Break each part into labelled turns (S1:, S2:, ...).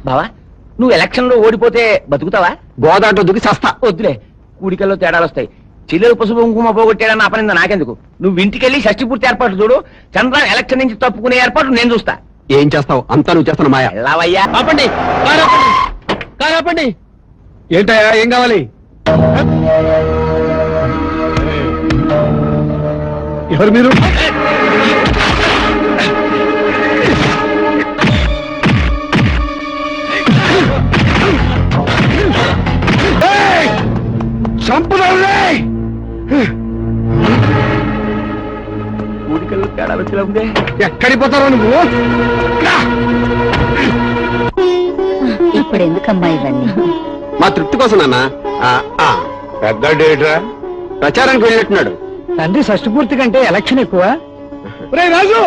S1: బావా నువ్వు ఎలక్షన్ లో ఓడిపోతే బతుకుతావా?
S2: గోదాట్లో దుక్కి చస్తా.
S1: వద్దులే, కూడికల్లో తేడాలు వస్తాయి. చిల్లెలు పసుపు కుంకుమ పోగొట్టాడన్న అపనింద నాకెందుకు? నువ్వు ఇంటికెళ్ళి షష్టి పూర్తి ఏర్పాటు చూడు. చంద్ర ఎలక్షన్ నుంచి తప్పుకునే ఏర్పాటు నేను చూస్తా.
S2: ఏం చేస్తావు? అంతా నువ్వు చేస్తాను మాయా.
S1: వెళ్ళవయ్యా.
S2: ఆపండి, కారాపండి. ఏంటయ్యా, ఏం కావాలి? ఎవరు మీరు?
S1: కూడికల్లో తేడాలు వచ్చేలా ఉంది.
S2: ఎక్కడికి పోతావు నువ్వు?
S3: ఇప్పుడు ఎందుకమ్మా ఇవన్నీ?
S2: మా తృప్తి కోసం నాన్న.
S4: పెద్ద డేట్రా
S2: ప్రచారానికి వెళ్ళినట్టున్నాడు.
S1: తండ్రి షష్టి పూర్తి కంటే ఎలక్షన్ ఎక్కువ.
S2: రాజు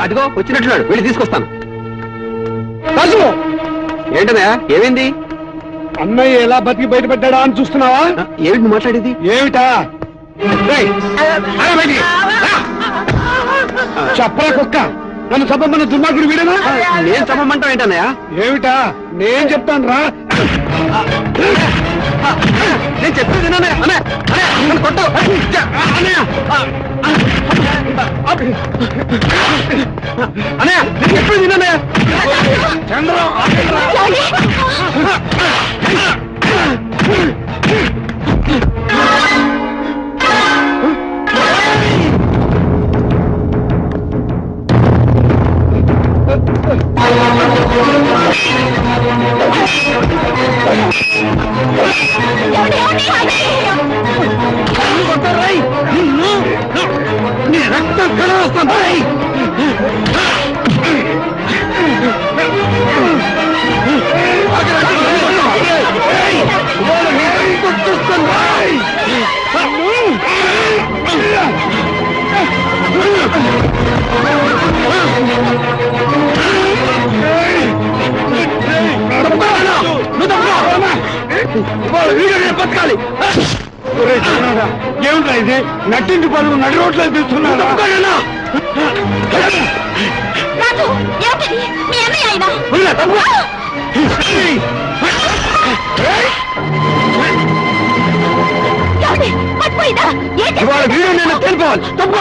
S2: అదిగో వచ్చినట్టున్నాడు, వెళ్ళి తీసుకొస్తాను. రాజు ఏంటనయా, ఏమైంది?
S4: అన్నయ్య ఎలా బతికి బయటపడ్డా అని చూస్తున్నావా?
S2: ఏమిటి మాట్లాడేది?
S4: ఏమిటా? చెప్పరా కుక్క, నన్ను చంపమన్న దుర్మార్గుడు వీడేనా?
S2: నేను చంపమంటావు ఏంటన్నయ్యా?
S4: ఏమిటా? నేను చెప్తాను రా.
S2: నేను చెప్పేది కొట్టు. అన్నయ్య నేను చెప్పేది వినన్నయ్య.
S4: చంద్రం
S2: రక్తం కలవస్తాను. బతకాలి.
S4: ఏమిటా ఇది? నట్టింటి పనులు నడి రోడ్లో తీస్తున్నాను.
S2: ఇవాళ వీడియో నేను తెలుసుకోవాలి. తప్ప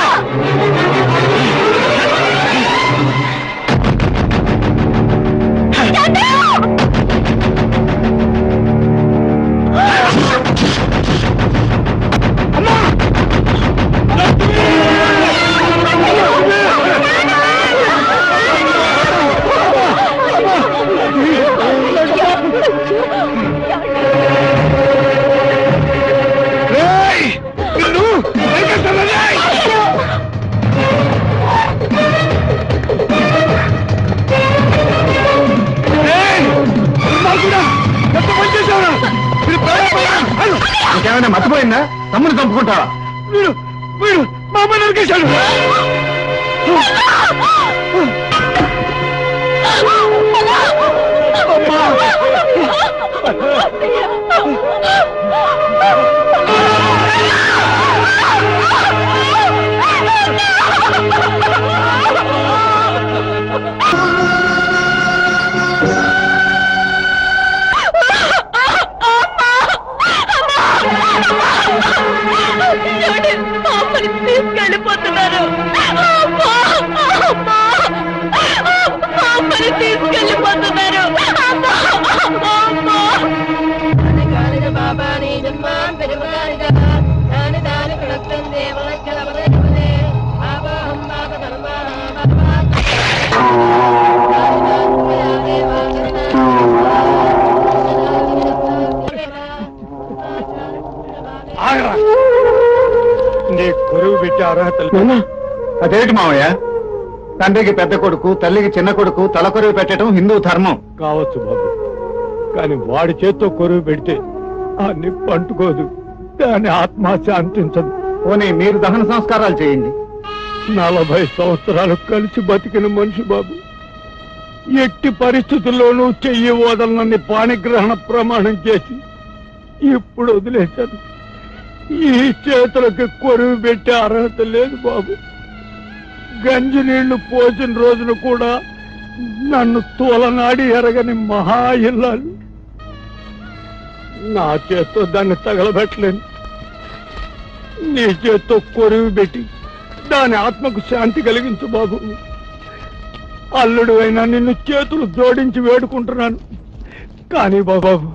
S2: ఇంకేమైనా మర్చిపోయిందా? తమ్ముని చంపుకుంటావా?
S4: వీడు వీడు మా అమ్మ నరికేశాడు.
S3: తీసుకెళ్ళిపోతున్నారు. తీసుకెళ్ళిపోతున్నారు.
S4: నీ కొరువు పెట్టి అర్హత
S2: అదేంటి మావయ్య? తండ్రికి పెద్ద కొడుకు, తల్లికి చిన్న కొడుకు తల కొరువు పెట్టడం హిందూ ధర్మం
S4: కావచ్చు బాబు, కానీ వాడి చేత్తో కొరువు పెడితే ఆ నిప్పు అంటుకోదు, దాని ఆత్మ శాంతించదు.
S2: పోనీ మీరు దహన సంస్కారాలు చేయండి.
S4: 40 సంవత్సరాలు కలిసి బతికిన మనిషి బాబు, ఎట్టి పరిస్థితుల్లోనూ చెయ్యి వదలనని పాణిగ్రహణ ప్రమాణం చేసి ఇప్పుడు వదిలేశాను. ఈ చేతులకి కొరువు పెట్టే అర్హత లేదు బాబు. గంజి నీళ్లు పోసిన రోజున కూడా నన్ను తోలనాడి ఎరగని మహా ఇల్లాలు. నా చేత్తో దాన్ని తగలబెట్టలేను. నీ చేత్తో కొరివి పెట్టి దాని ఆత్మకు శాంతి కలిగించు బాబు. అల్లుడు అయినా నిన్ను చేతులు జోడించి వేడుకుంటున్నాను. కానీ బాబు